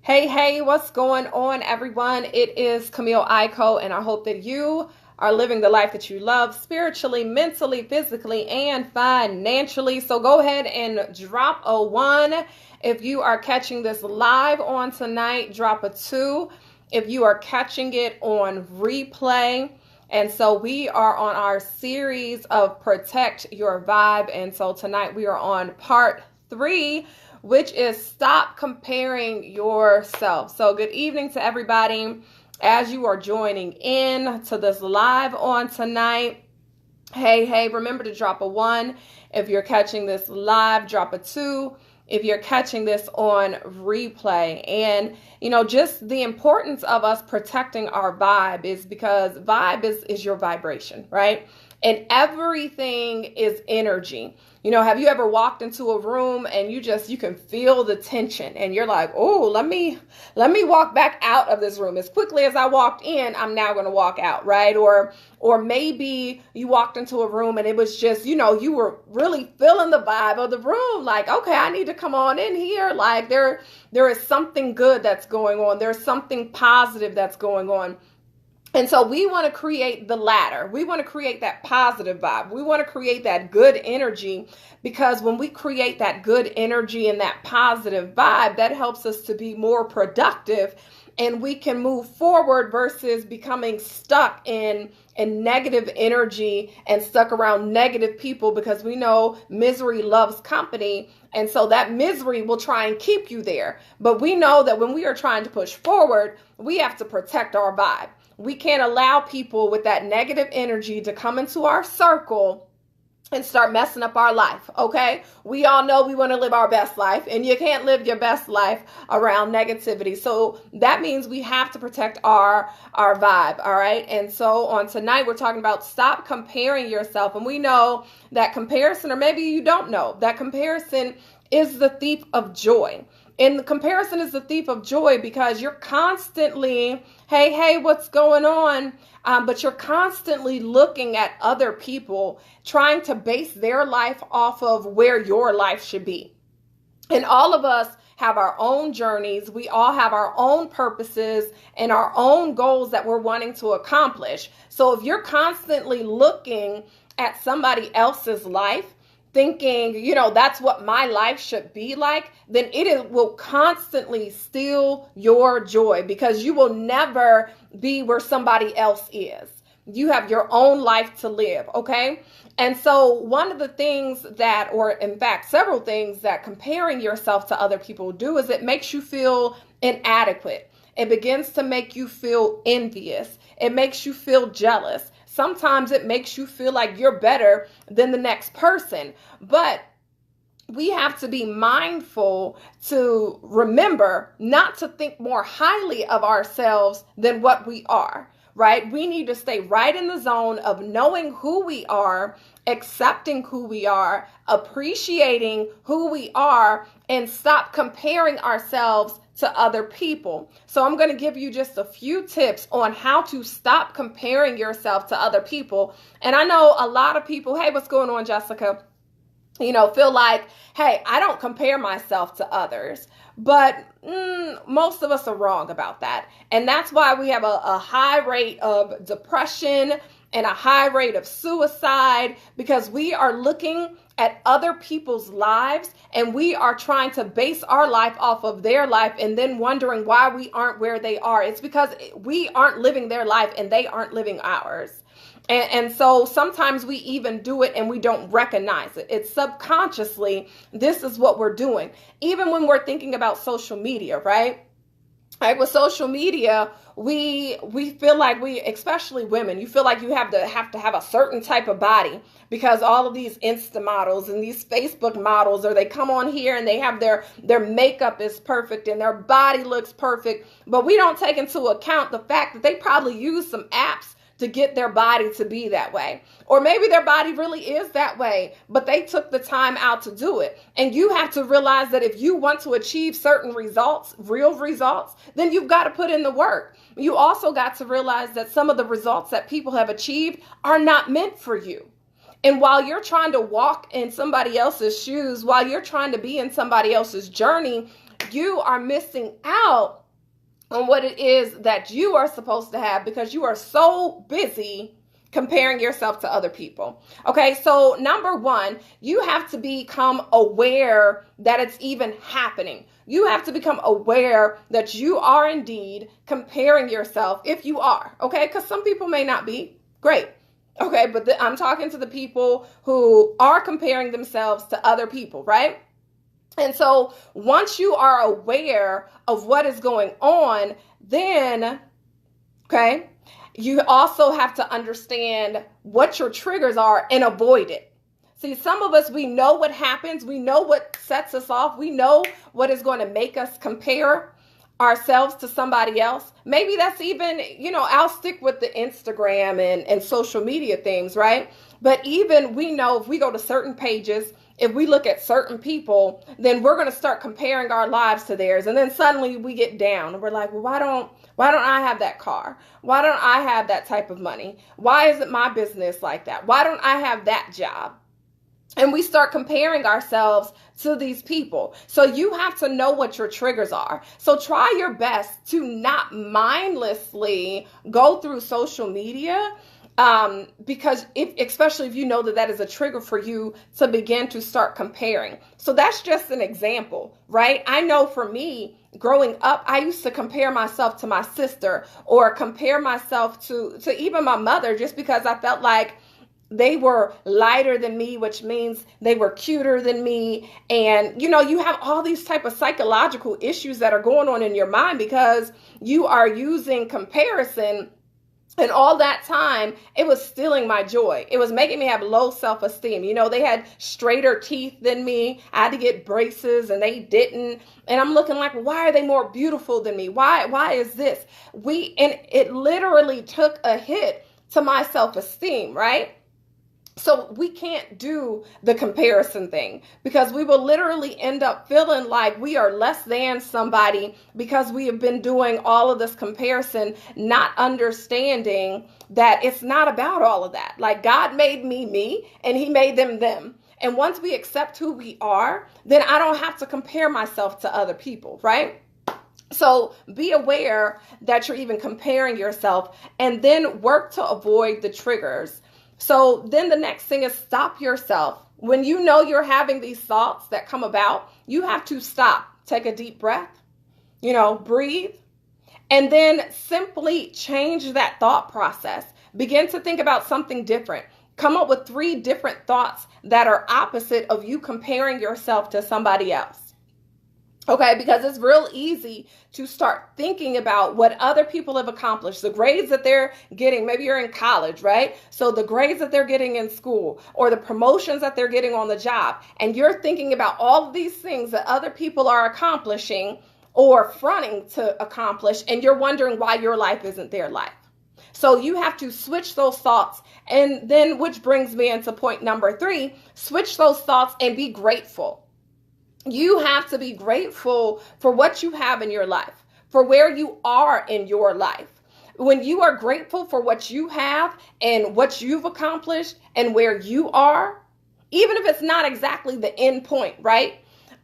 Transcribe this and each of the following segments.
Hey, what's going on, everyone? It is Camille Aiko, and I hope that you are living the life that you love spiritually, mentally, physically, and financially. So go ahead and drop a one. If you are catching this live on tonight, drop a two. If you are catching it on replay, and so we are on our series of Protect Your Vibe. And so tonight we are on part three, which is stop comparing yourself. So good evening to everybody as you are joining in to this live on tonight. Hey, remember to drop a one. If you're catching this live, drop a two. If you're catching this on replay. And, just the importance of us protecting our vibe is because vibe is your vibration, right? And everything is energy. Have you ever walked into a room and you can feel the tension and you're like, oh, let me walk back out of this room. As quickly as I walked in, I'm now going to walk out, right? Or maybe you walked into a room and it was just, you were really feeling the vibe of the room. Like, okay, I need to come on in here. Like there is something good that's going on. There's something positive that's going on. And so we want to create the latter. We want to create that positive vibe. We want to create that good energy, because when we create that good energy and that positive vibe, that helps us to be more productive and we can move forward versus becoming stuck in negative energy and stuck around negative people, because we know misery loves company. And so that misery will try and keep you there. But we know that when we are trying to push forward, we have to protect our vibe. We can't allow people with that negative energy to come into our circle and start messing up our life, okay? We all know we want to live our best life, and you can't live your best life around negativity. So that means we have to protect our vibe, all right? And so on tonight, we're talking about stop comparing yourself. And we know that comparison, or maybe you don't know, that comparison is the thief of joy. And the comparison is the thief of joy because you're constantly, hey, what's going on? But you're constantly looking at other people, trying to base their life off of where your life should be. And all of us have our own journeys. We all have our own purposes and our own goals that we're wanting to accomplish. So if you're constantly looking at somebody else's life, thinking, that's what my life should be like, then it will constantly steal your joy, because you will never be where somebody else is. You have your own life to live, okay? And so one of the things that, or in fact, several things that comparing yourself to other people do is it makes you feel inadequate. It begins to make you feel envious. It makes you feel jealous. Sometimes it makes you feel like you're better than the next person. But we have to be mindful to remember not to think more highly of ourselves than what we are, right? We need to stay right in the zone of knowing who we are, accepting who we are, appreciating who we are, and stop comparing ourselves to other people. So I'm going to give you just a few tips on how to stop comparing yourself to other people. And I know a lot of people, hey, what's going on, Jessica? Feel like, hey, I don't compare myself to others. But most of us are wrong about that. And that's why we have a high rate of depression and a high rate of suicide, because we are looking at other people's lives and we are trying to base our life off of their life and then wondering why we aren't where they are. It's because we aren't living their life and they aren't living ours. And so sometimes we even do it and we don't recognize it. It's subconsciously, this is what we're doing. Even when we're thinking about social media, right? Like with social media, we feel like especially women, you feel like you have to have a certain type of body, because all of these Insta models and these Facebook models, or they come on here and they have their makeup is perfect and their body looks perfect. But we don't take into account the fact that they probably use some apps to get their body to be that way. Or maybe their body really is that way, but they took the time out to do it. And you have to realize that if you want to achieve certain results, real results, then you've got to put in the work. You also got to realize that some of the results that people have achieved are not meant for you. And while you're trying to walk in somebody else's shoes, while you're trying to be in somebody else's journey, you are missing out on what it is that you are supposed to have because you are so busy comparing yourself to other people. Okay, so number one, you have to become aware that it's even happening. You have to become aware that you are indeed comparing yourself, if you are, okay? Because some people may not be. Great. Okay, but I'm talking to the people who are comparing themselves to other people, right? And so once you are aware of what is going on, then, okay, you also have to understand what your triggers are and avoid it. See, some of us, we know what happens. We know what sets us off. We know what is going to make us compare ourselves to somebody else. Maybe that's even, I'll stick with the Instagram and social media things, right? But even we know if we go to certain pages, if we look at certain people, then we're going to start comparing our lives to theirs. And then suddenly we get down and we're like, well, why don't I have that car? Why don't I have that type of money? Why isn't my business like that? Why don't I have that job? And we start comparing ourselves to these people. So you have to know what your triggers are. So try your best to not mindlessly go through social media, because especially if you know that is a trigger for you to begin to start comparing. So that's just an example, right? I know for me, growing up, I used to compare myself to my sister or compare myself to even my mother, just because I felt like they were lighter than me, which means they were cuter than me. And, you have all these type of psychological issues that are going on in your mind because you are using comparison. And all that time, it was stealing my joy. It was making me have low self-esteem. They had straighter teeth than me. I had to get braces and they didn't. And I'm looking like, why are they more beautiful than me? Why is this? And it literally took a hit to my self-esteem, right? So we can't do the comparison thing because we will literally end up feeling like we are less than somebody because we have been doing all of this comparison, not understanding that it's not about all of that. Like God made me, and he made them. And once we accept who we are, then I don't have to compare myself to other people, right? So be aware that you're even comparing yourself and then work to avoid the triggers. So then the next thing is stop yourself. When you know you're having these thoughts that come about, you have to stop. Take a deep breath, breathe, and then simply change that thought process. Begin to think about something different. Come up with 3 different thoughts that are opposite of you comparing yourself to somebody else. Okay, because it's real easy to start thinking about what other people have accomplished, the grades that they're getting. Maybe you're in college, right? So the grades that they're getting in school or the promotions that they're getting on the job. And you're thinking about all of these things that other people are accomplishing or fronting to accomplish. And you're wondering why your life isn't their life. So you have to switch those thoughts. And then, which brings me into point number 3, switch those thoughts and be grateful. You have to be grateful for what you have in your life, for where you are in your life. When you are grateful for what you have and what you've accomplished and where you are, even if it's not exactly the end point, right?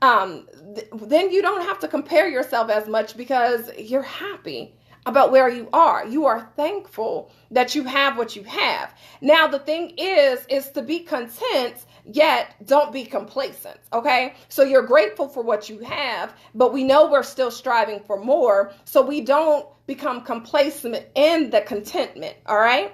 Then you don't have to compare yourself as much because you're happy about where you are. You are thankful that you have what you have. Now, the thing is to be content, yet don't be complacent, okay? So you're grateful for what you have, but we know we're still striving for more, so we don't become complacent in the contentment, all right?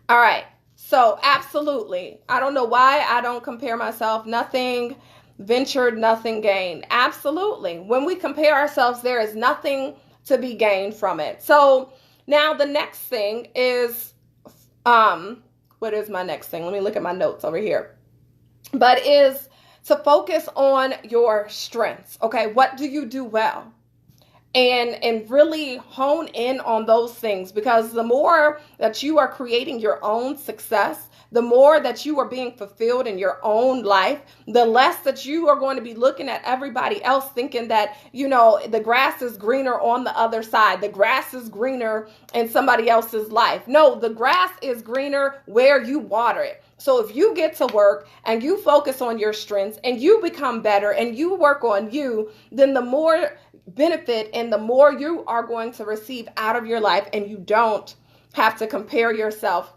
All right, so absolutely. I don't know why I don't compare myself. Nothing ventured, nothing gained. Absolutely. When we compare ourselves, there is nothing to be gained from it. So now the next thing is, what is my next thing? Let me look at my notes over here. But is to focus on your strengths. Okay, what do you do well? And really hone in on those things, because the more that you are creating your own success, the more that you are being fulfilled in your own life, the less that you are going to be looking at everybody else thinking that, the grass is greener on the other side. The grass is greener in somebody else's life. No, the grass is greener where you water it. So if you get to work and you focus on your strengths and you become better and you work on you, then the more benefit and the more you are going to receive out of your life, and you don't have to compare yourself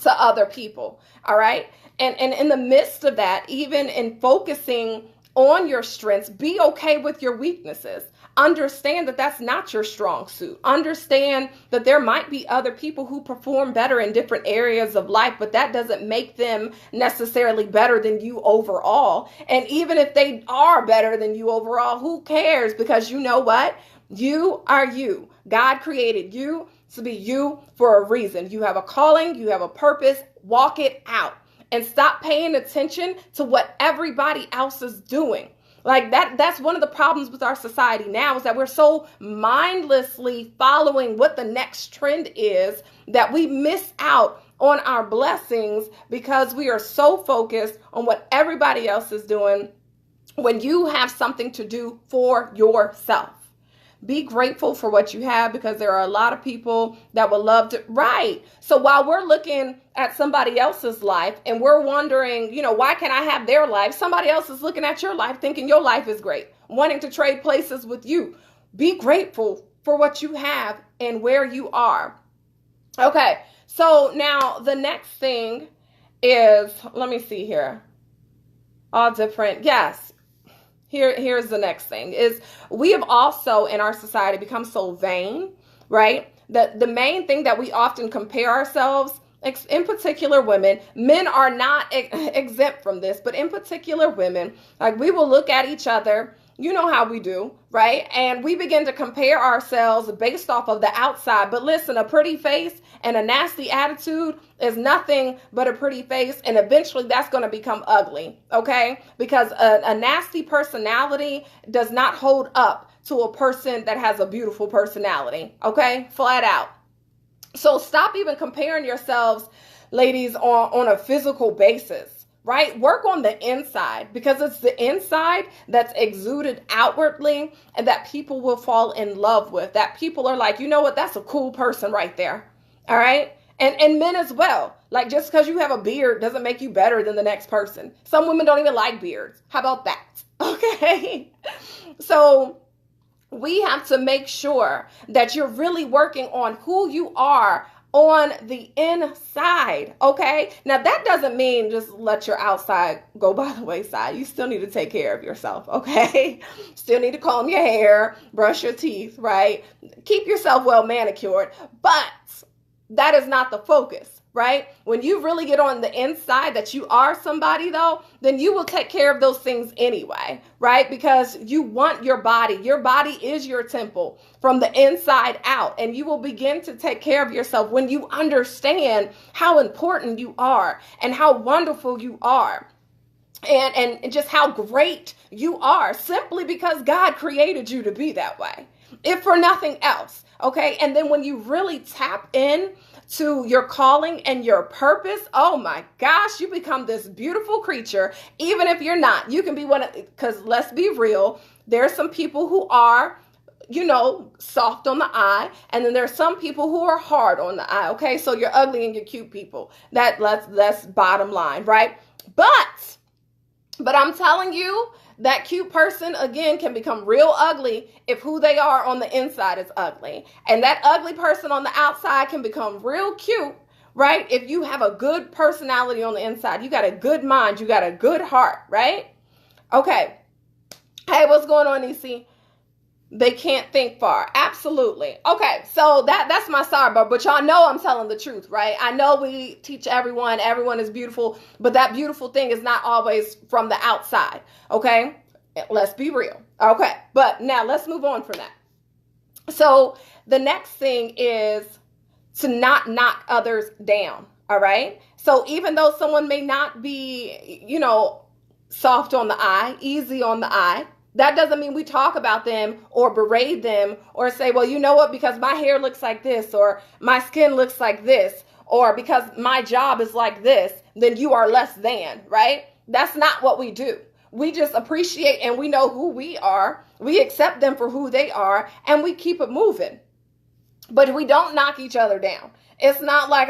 to other people. All right. And in the midst of that, even in focusing on your strengths, be okay with your weaknesses. Understand that that's not your strong suit. Understand that there might be other people who perform better in different areas of life, but that doesn't make them necessarily better than you overall. And even if they are better than you overall, who cares? Because you know what? You are you. God created you to be you for a reason. You have a calling, you have a purpose. Walk it out and stop paying attention to what everybody else is doing. Like that's one of the problems with our society now, is that we're so mindlessly following what the next trend is that we miss out on our blessings because we are so focused on what everybody else is doing when you have something to do for yourself. Be grateful for what you have, because there are a lot of people that would love to. Right. So while we're looking at somebody else's life and we're wondering, why can't I have their life? Somebody else is looking at your life thinking your life is great, wanting to trade places with you. Be grateful for what you have and where you are. Okay. So now the next thing is, let me see here. All different. Yes. Here's the next thing is, we have also in our society become so vain, right? That the main thing that we often compare ourselves, in particular women, men are not exempt from this, but in particular women, like we will look at each other, you know how we do, right? And we begin to compare ourselves based off of the outside. But listen, a pretty face and a nasty attitude is nothing but a pretty face. And eventually that's going to become ugly, okay? Because a nasty personality does not hold up to a person that has a beautiful personality, okay? Flat out. So stop even comparing yourselves, ladies, on a physical basis. Right? Work on the inside, because it's the inside that's exuded outwardly and that people will fall in love with. That people are like, you know what? That's a cool person right there. All right. And men as well. Like, just because you have a beard doesn't make you better than the next person. Some women don't even like beards. How about that? Okay. So we have to make sure that you're really working on who you are on the inside. Okay. Now that doesn't mean just let your outside go by the wayside. You still need to take care of yourself. Okay. Still need to comb your hair, brush your teeth, right? Keep yourself well manicured, but that is not the focus. Right? When you really get on the inside that you are somebody, though, then you will take care of those things anyway, right? Because you want your body. Your body is your temple from the inside out, and you will begin to take care of yourself when you understand how important you are and how wonderful you are. And just how great you are, simply because God created you to be that way, if for nothing else. Okay. And then when you really tap in to your calling and your purpose, oh my gosh, you become this beautiful creature. Even if you're not, you can be one of, because let's be real, there's some people who are, soft on the eye. And then there's some people who are hard on the eye. Okay. So you're ugly and you're cute people. That's bottom line, right? But I'm telling you, that cute person, again, can become real ugly if who they are on the inside is ugly. And that ugly person on the outside can become real cute, right? If you have a good personality on the inside, you got a good mind, you got a good heart, right? Okay. Hey, what's going on, EC? They can't think far. Absolutely. Okay, so that's my sidebar, but y'all know I'm telling the truth, right? I know we teach everyone is beautiful, but that beautiful thing is not always from the outside, okay? Let's be real. Okay, but now let's move on from that. So the next thing is to not knock others down, all right? So even though someone may not be, soft on the eye, easy on the eye, that doesn't mean we talk about them or berate them or say, well, you know what, because my hair looks like this, or my skin looks like this, or because my job is like this, then you are less than, right? That's not what we do. We just appreciate, and we know who we are. We accept them for who they are, and we keep it moving. But we don't knock each other down. It's not like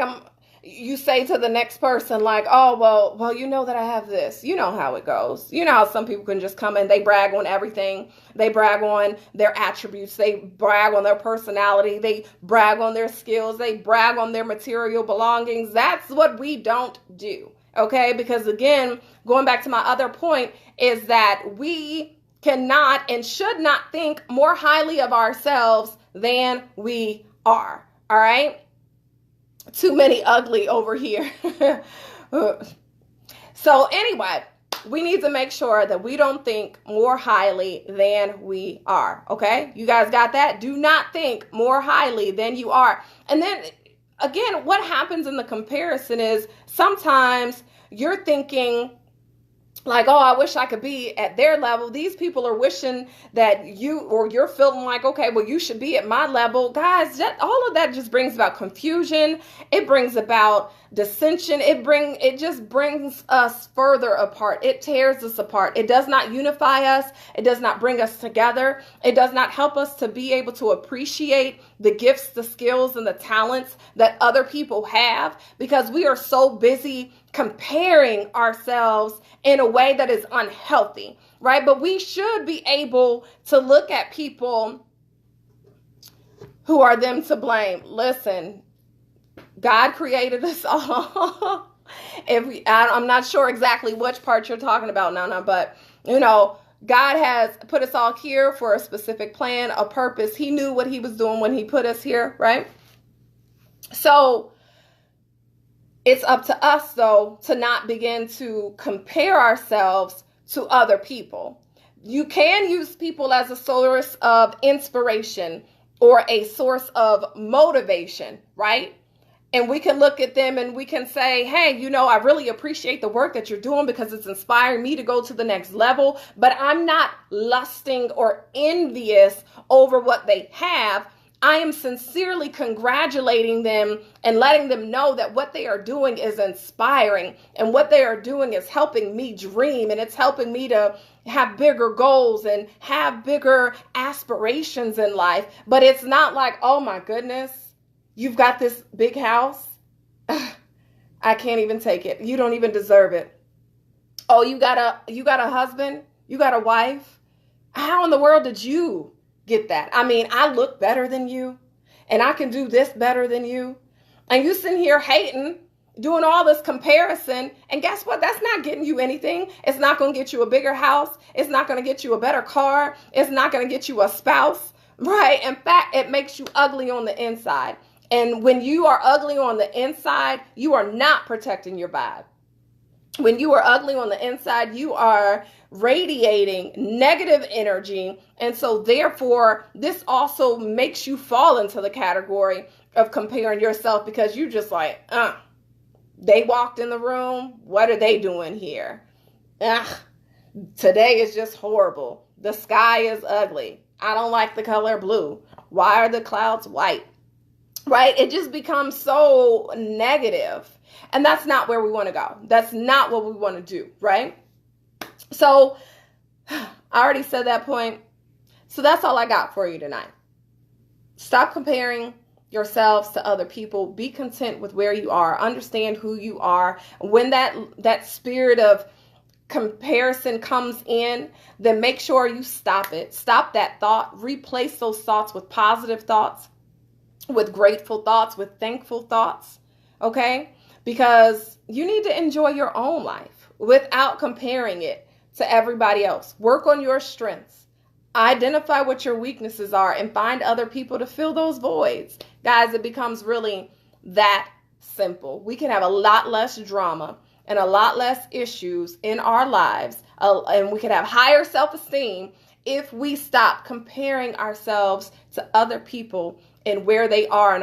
you say to the next person like, oh, well, you know that I have this. You know how it goes. You know how some people can just come and they brag on everything. They brag on their attributes. They brag on their personality. They brag on their skills. They brag on their material belongings. That's what we don't do. Okay? Because again, going back to my other point is that we cannot and should not think more highly of ourselves than we are. All right? Too many ugly over here. So anyway, we need to make sure that we don't think more highly than we are. Okay? You guys got that? Do not think more highly than you are. And then again, what happens in the comparison is sometimes you're thinking like, oh, I wish I could be at their level. These people are wishing that you're feeling like, okay, well, you should be at my level. Guys, all of that just brings about confusion. It brings about dissension. It just brings us further apart. It tears us apart. It does not unify us. It does not bring us together. It does not help us to be able to appreciate the gifts, the skills, and the talents that other people have, because we are so busy comparing ourselves in a way that is unhealthy, right? But we should be able to look at people who are them to blame. Listen, God created us all. I'm not sure exactly which part you're talking about, Nana, but God has put us all here for a specific plan, a purpose. He knew what he was doing when he put us here, right? So it's up to us, though, to not begin to compare ourselves to other people. You can use people as a source of inspiration or a source of motivation, right? And we can look at them and we can say, hey, I really appreciate the work that you're doing because it's inspiring me to go to the next level. But I'm not lusting or envious over what they have. I am sincerely congratulating them and letting them know that what they are doing is inspiring and what they are doing is helping me dream, and it's helping me to have bigger goals and have bigger aspirations in life. But it's not like, oh my goodness, you've got this big house. I can't even take it. You don't even deserve it. Oh, you got a husband? You got a wife? How in the world did you get that? I mean, I look better than you, and I can do this better than you. And you sitting here hating, doing all this comparison. And guess what? That's not getting you anything. It's not going to get you a bigger house. It's not going to get you a better car. It's not going to get you a spouse, right? In fact, it makes you ugly on the inside. And when you are ugly on the inside, you are not protecting your vibe. When you are ugly on the inside, you are radiating negative energy. And so therefore, this also makes you fall into the category of comparing yourself, because you just like, they walked in the room. What are they doing here? Today is just horrible. The sky is ugly. I don't like the color blue. Why are the clouds white? Right? It just becomes so negative. And that's not where we want to go. That's not what we want to do, right? So I already said that point. So that's all I got for you tonight. Stop comparing yourselves to other people. Be content with where you are. Understand who you are. When that spirit of comparison comes in, then make sure you stop it. Stop that thought. Replace those thoughts with positive thoughts, with grateful thoughts, with thankful thoughts. Okay? Because you need to enjoy your own life without comparing it to everybody else. Work on your strengths. Identify what your weaknesses are and find other people to fill those voids. Guys, it becomes really that simple. We can have a lot less drama and a lot less issues in our lives, and we can have higher self-esteem if we stop comparing ourselves to other people and where they are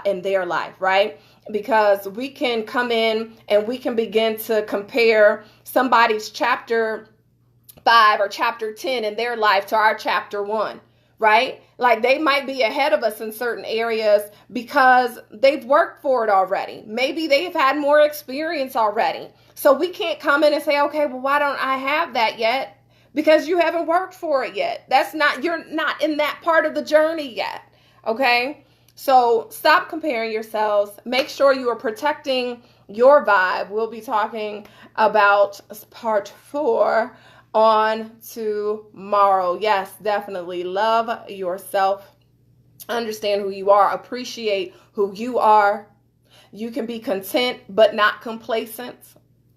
in their life, right? Because we can come in and we can begin to compare somebody's chapter 5 or chapter 10 in their life to our chapter 1, right? Like they might be ahead of us in certain areas because they've worked for it already. Maybe they've had more experience already. So we can't come in and say, okay, well, why don't I have that yet? Because you haven't worked for it yet. You're not in that part of the journey yet. Okay. So stop comparing yourselves. Make sure you are protecting your vibe. We'll be talking about part 4 on tomorrow. Yes, definitely love yourself. Understand who you are. Appreciate who you are. You can be content but not complacent,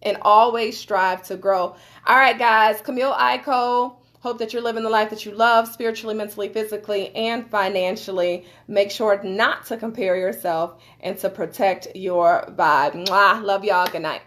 and always strive to grow. All right, guys. Camille Aiko. Hope that you're living the life that you love, spiritually, mentally, physically, and financially. Make sure not to compare yourself and to protect your vibe. Mwah. Love y'all. Good night.